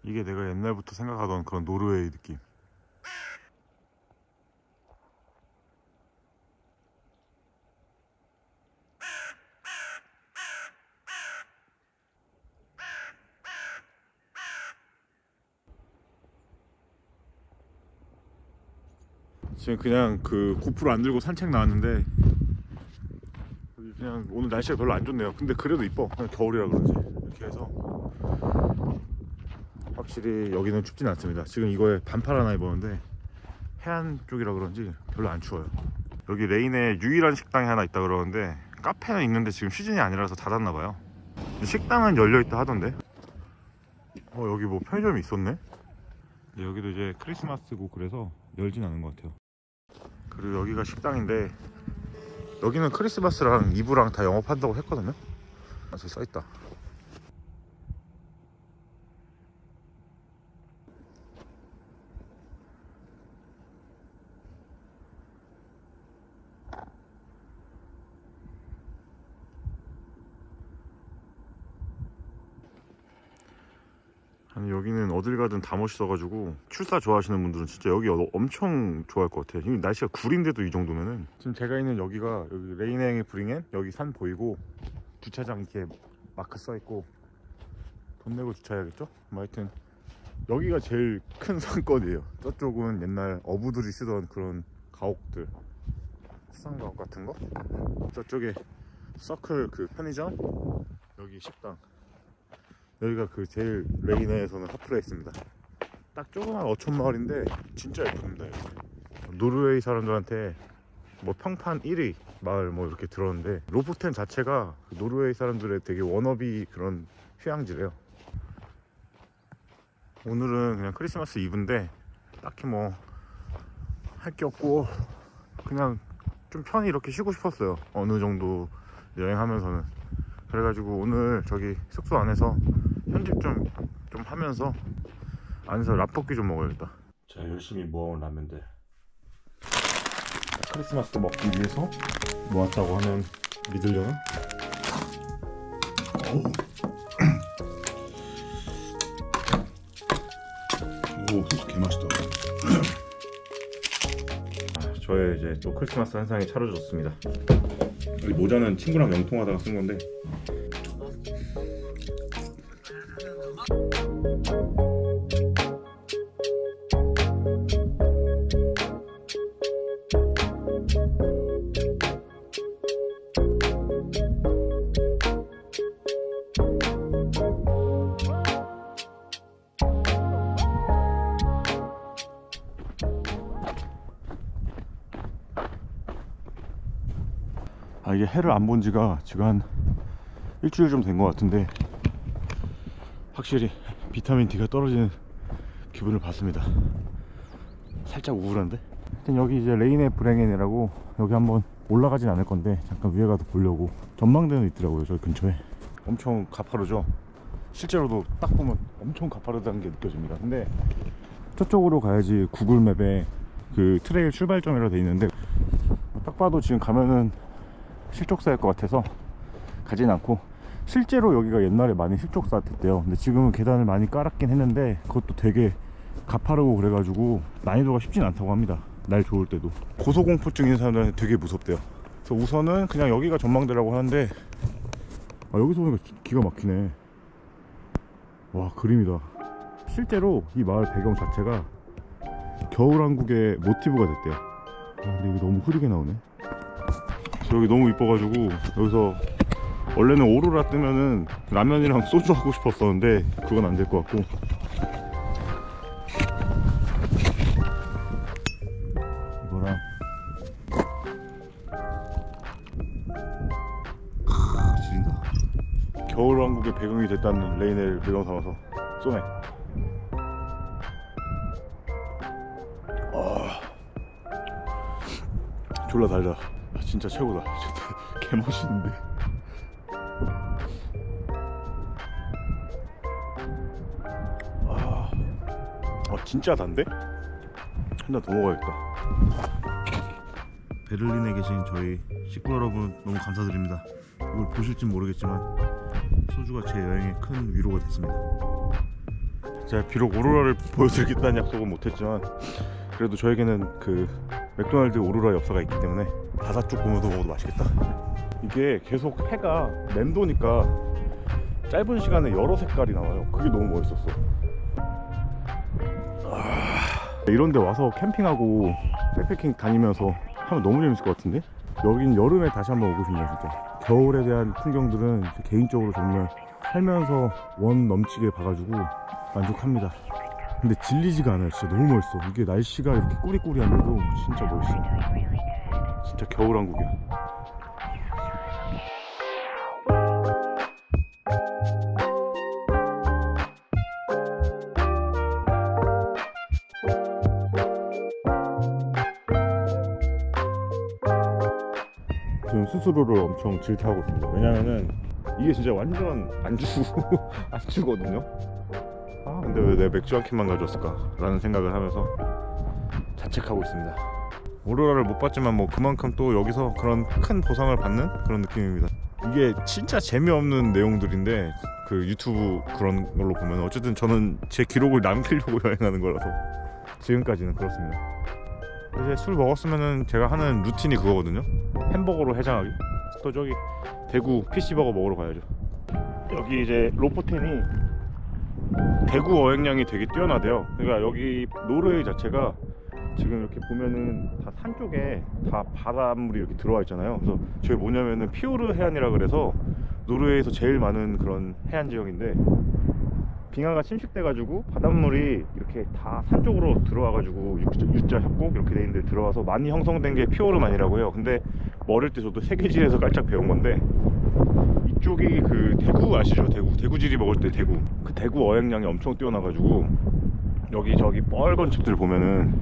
이게 내가 옛날부터 생각하던 그런 노르웨이 느낌. 지금 그냥 그 고프로 안 들고 산책 나왔는데 그냥 오늘 날씨가 별로 안 좋네요. 근데 그래도 이뻐. 그냥 겨울이라 그런지. 이렇게 해서 확실히 여기는 춥진 않습니다. 지금 이거에 반팔 하나 입었는데 해안 쪽이라 그런지 별로 안 추워요. 여기 레인에 유일한 식당이 하나 있다 그러는데 카페는 있는데 지금 시즌이 아니라서 닫았나봐요. 식당은 열려있다 하던데. 여기 뭐 편의점이 있었네. 여기도 이제 크리스마스고 그래서 열진 않은 것 같아요. 그리고 여기가 식당인데 여기는 크리스마스랑 이브랑 다 영업한다고 했거든요. 저기 써있다. 아니 여기는 어딜 가든 다 멋있어가지고 출사 좋아하시는 분들은 진짜 여기 엄청 좋아할 것 같아요. 지금 날씨가 구린데도 이 정도면은. 지금 제가 있는 여기가 여기 레이냉의 브링엔 여기 산 보이고 주차장 이렇게 마크 써있고 돈 내고 주차해야겠죠? 뭐 하여튼 여기가 제일 큰 상권이에요. 저쪽은 옛날 어부들이 쓰던 그런 가옥들, 수상가옥 같은 거. 저쪽에 서클 그 편의점, 여기 식당. 여기가 그 제일 레이네에서는 핫플에 있습니다. 딱 조그만 어촌 마을인데 진짜 예쁩니다. 여기. 노르웨이 사람들한테 뭐 평판 1위 마을 뭐 이렇게 들었는데 로포텐 자체가 노르웨이 사람들의 되게 워너비 그런 휴양지래요. 오늘은 그냥 크리스마스 이브인데 딱히 뭐 할 게 없고 그냥 좀 편히 이렇게 쉬고 싶었어요. 어느 정도 여행하면서는. 그래가지고 오늘 저기 숙소 안에서 편집 좀 하면서 안에서 라볶이 좀 먹어야겠다. 자, 열심히 모아온 라면들 크리스마스 먹기 위해서 모았다고 하면 믿으려나? 오, 소스 개맛있다. 저의 이제 또 크리스마스 한상이 차려졌습니다. 이 모자는 친구랑 영통하다가 쓴 건데 이게 해를 안 본 지가 지금 한 일주일 좀 된 것 같은데 확실히 비타민 D가 떨어지는 기분을 받습니다. 살짝 우울한데? 하여튼 여기 이제 레이네 브랭엔이라고 여기 한번 올라가진 않을 건데 잠깐 위에 가서 보려고. 전망대는 있더라고요 저기 근처에. 엄청 가파르죠? 실제로도 딱 보면 엄청 가파르다는 게 느껴집니다. 근데 저쪽으로 가야지 구글맵에 그 트레일 출발점이라 돼 있는데 딱 봐도 지금 가면은 실족사일 것 같아서 가진 않고, 실제로 여기가 옛날에 많이 실족사 같았대요. 근데 지금은 계단을 많이 깔았긴 했는데 그것도 되게 가파르고 그래가지고 난이도가 쉽진 않다고 합니다. 날 좋을 때도. 고소공포증 있는 사람들한테 되게 무섭대요. 그래서 우선은 그냥 여기가 전망대라고 하는데 여기서 보니까 기가 막히네. 와, 그림이다. 실제로 이 마을 배경 자체가 겨울왕국의 모티브가 됐대요. 근데 이게 너무 흐리게 나오네. 여기 너무 이뻐가지고 여기서 원래는 오로라 뜨면은 라면이랑 소주 하고 싶었었는데 그건 안 될 것 같고, 이거랑 지린다. 겨울왕국의 배경이 됐다는 레인을 배경 삼아서 쏘네. 졸라 달다. 진짜 최고다. 진짜 개멋있는데. 진짜 단데? 한 잔 더 먹어야겠다. 베를린에 계신 저희 식구 여러분 너무 감사드립니다. 이걸 보실진 모르겠지만 소주가 제 여행에 큰 위로가 됐습니다. 제가 비록 오로라를 보여드리겠다는 약속은 못했지만 그래도 저에게는 그 맥도날드 오로라 엽서가 있기 때문에 바다 쪽 고무도 먹어도 맛있겠다. 이게 계속 해가 맴도니까 짧은 시간에 여러 색깔이 나와요. 그게 너무 멋있었어. 이런 데 와서 캠핑하고 백패킹 다니면서 하면 너무 재밌을 것 같은데? 여긴 여름에 다시 한번 오고 싶네요 진짜. 겨울에 대한 풍경들은 개인적으로 정말 살면서 원 넘치게 봐가지고 만족합니다. 근데 질리지가 않아요. 진짜 너무 멋있어. 이게 날씨가 이렇게 꾸리꾸리한데도 진짜 멋있어. 진짜 겨울왕국이야. 지금 스스로를 엄청 질타하고 있습니다. 왜냐면은 이게 진짜 완전 안 주거든요. 아 근데 왜 내 맥주 한 캔만 가져왔을까 라는 생각을 하면서 자책하고 있습니다. 오로라를 못 봤지만 뭐 그만큼 또 여기서 그런 큰 보상을 받는 그런 느낌입니다. 이게 진짜 재미없는 내용들인데 그 유튜브 그런 걸로 보면 어쨌든 저는 제 기록을 남기려고 여행하는 거라서 지금까지는 그렇습니다. 이제 술 먹었으면은 제가 하는 루틴이 그거거든요. 햄버거로 해장하기. 또 저기 대구 PC버거 먹으러 가야죠. 여기 이제 로포텐이 대구 어획량이 되게 뛰어나대요. 그러니까 여기 노르웨이 자체가 지금 이렇게 보면은 다 산 쪽에 다 바닷물이 이렇게 들어와 있잖아요. 그래서 저게 뭐냐면은 피오르 해안이라 그래서 노르웨이에서 제일 많은 그런 해안 지역인데 빙하가 침식돼 가지고 바닷물이 이렇게 다 산 쪽으로 들어와 가지고 U자 협곡 이렇게 돼 있는데 들어와서 많이 형성된 게 피오르만이라고 해요. 근데 뭐 어릴 때 저도 세계지에서 깔짝 배운 건데 이쪽이 그 대구 아시죠? 대구지리 먹을 때 대구 그 대구 어획량이 엄청 뛰어나 가지고 여기 저기 뻘건 집들 보면은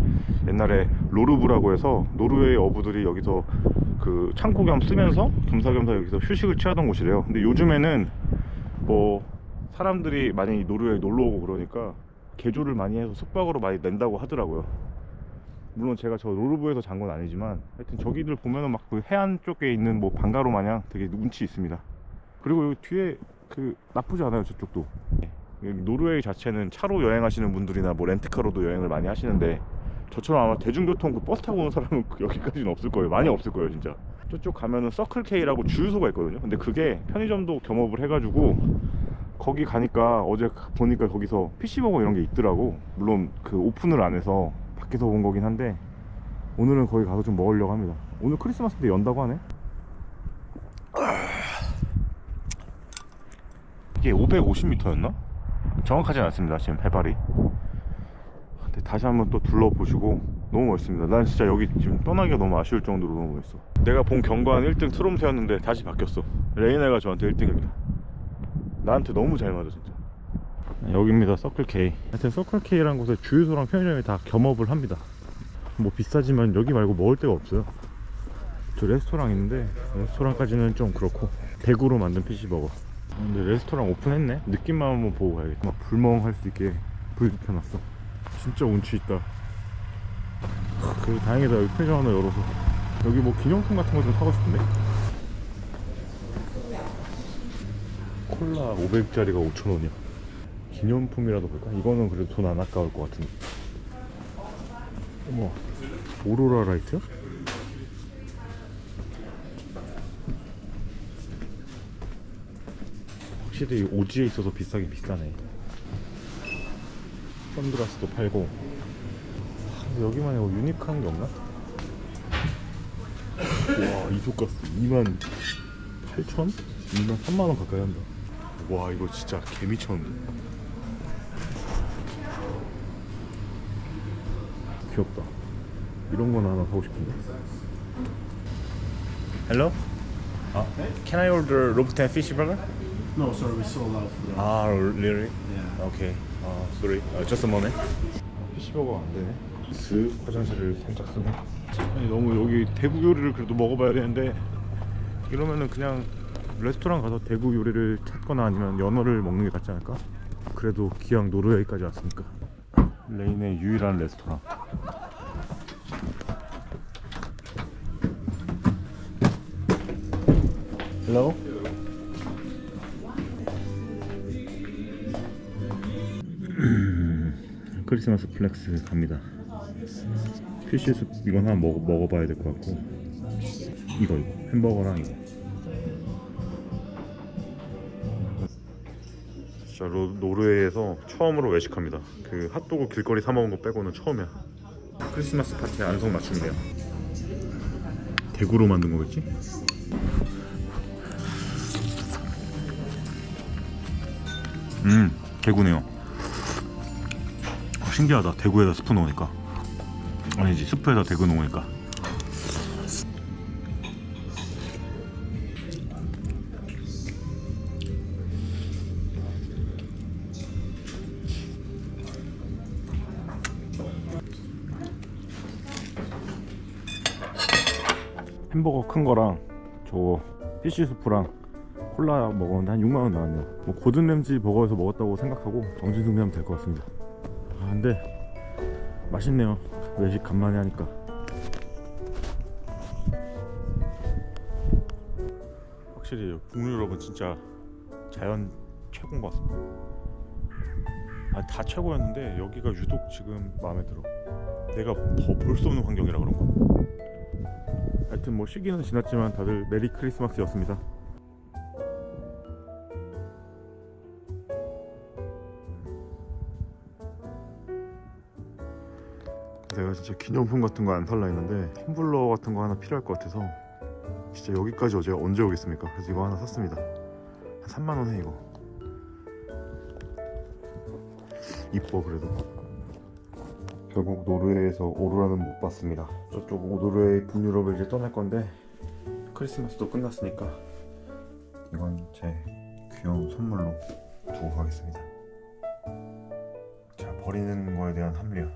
옛날에 로르브라고 해서 노르웨이 어부들이 여기서 그 창고 겸 쓰면서 겸사겸사 여기서 휴식을 취하던 곳이래요. 근데 요즘에는 뭐 사람들이 많이 노르웨이 놀러 오고 그러니까 개조를 많이 해서 숙박으로 많이 낸다고 하더라고요. 물론 제가 저 로르브에서 잔 건 아니지만 하여튼 저기들 보면은 막 그 해안 쪽에 있는 뭐 방가로 마냥 되게 운치 있습니다. 그리고 여기 뒤에 그 나쁘지 않아요. 저쪽도. 노르웨이 자체는 차로 여행하시는 분들이나 뭐 렌트카로도 여행을 많이 하시는데 저처럼 아마 대중교통 그 버스 타고 오는 사람은 여기까지는 없을 거예요. 많이 없을 거예요 진짜. 저쪽 가면은 서클K라고 주유소가 있거든요. 근데 그게 편의점도 겸업을 해가지고 거기 가니까 어제 보니까 거기서 PC버거 이런 게 있더라고. 물론 그 오픈을 안 해서 밖에서 본 거긴 한데 오늘은 거기 가서 좀 먹으려고 합니다. 오늘 크리스마스 때 연다고 하네. 이게 550m였나? 정확하진 않습니다 지금 해발이. 근데 다시 한번 또 둘러보시고 너무 멋있습니다. 난 진짜 여기 지금 떠나기가 너무 아쉬울 정도로 너무 멋있어. 내가 본 경관 1등 트롬새였는데 다시 바뀌었어. 레이나가 저한테 1등입니다 나한테 너무 잘 맞아 진짜. 여기입니다. 서클K. 하여튼 서클K라는 곳에 주유소랑 편의점이 다 겸업을 합니다. 뭐 비싸지만 여기 말고 먹을 데가 없어요. 저 레스토랑 있는데 레스토랑까지는 좀 그렇고 대구로 만든 PC버거. 근데 레스토랑 오픈했네. 느낌만 한번 보고 가야겠다. 막 불멍할 수 있게 불도 켜놨어. 진짜 운치 있다. 그리고 다행이다 여기 편의점 하나 열어서. 여기 뭐 기념품 같은 거 좀 사고 싶은데. 콜라 500짜리가 5,000원이야 기념품이라도 볼까? 이거는 그래도 돈 안 아까울 것 같은데. 어머, 오로라 라이트? 확실히 오지에 있어서 비싸긴 비싸네. 선글라스도 팔고. 여기만에 뭐 유니크한 게 없나? 와, 이소가스 28,000? 23만원 가까이 한다. 와, 이거 진짜 개미쳤는데. 귀엽다. 이런 거나 하나 사고 싶은데. Hello? Can I order Lofoten fish burger? No, sorry, we sold out for that. Ah, really? Yeah. Okay. Sorry. Just a moment. 피시버거 안 되네. 슥 화장실을 살짝 쓰네. 아니, 너무 여기 대구 요리를 그래도 먹어봐야 되는데 이러면은 그냥 레스토랑 가서 대구 요리를 찾거나 아니면 연어를 먹는 게 낫지 않을까? 그래도 기왕 노르웨이까지 왔으니까. 레인의 유일한 레스토랑. Hello? 크리스마스 플렉스 갑니다. 피쉬숲 이건 하나 먹어봐야 될 것 같고, 이거 햄버거랑 이거. 진짜 노르웨이에서 처음으로 외식합니다. 그 핫도그 길거리 사 먹은 거 빼고는 처음이야. 크리스마스 파티의 안성맞춤이네요. 대구로 만든 거겠지? 대구네요. 신기하다. 대구에다 스프 넣으니까. 아니지, 스프에다 대구 넣으니까. 햄버거 큰 거랑 저 피쉬 수프랑 콜라 먹었는데 한 6만원 나왔네요. 뭐 고든 램지 버거에서 먹었다고 생각하고 정신승리하면 될 것 같습니다. 아 근데 맛있네요. 외식 간만에 하니까. 확실히 북유럽은 진짜 자연 최고인 것 같습니다. 아, 다 최고였는데 여기가 유독 지금 마음에 들어. 내가 더 볼 수 없는 환경이라 그런가. 하여튼 뭐 시기는 지났지만 다들 메리 크리스마스였습니다. 내가 진짜 기념품 같은 거 안 살라 했는데 텀블러 같은 거 하나 필요할 것 같아서 진짜 여기까지 어제 언제 오겠습니까? 그래서 이거 하나 샀습니다. 한 3만원 해. 이거 이뻐. 그래도 결국 노르웨이에서 오로라는 못 봤습니다. 저쪽 노르웨이 북유럽을 이제 떠날 건데 크리스마스도 끝났으니까 이건 제 귀여운 선물로 두고 가겠습니다. 자, 버리는 거에 대한 합리화.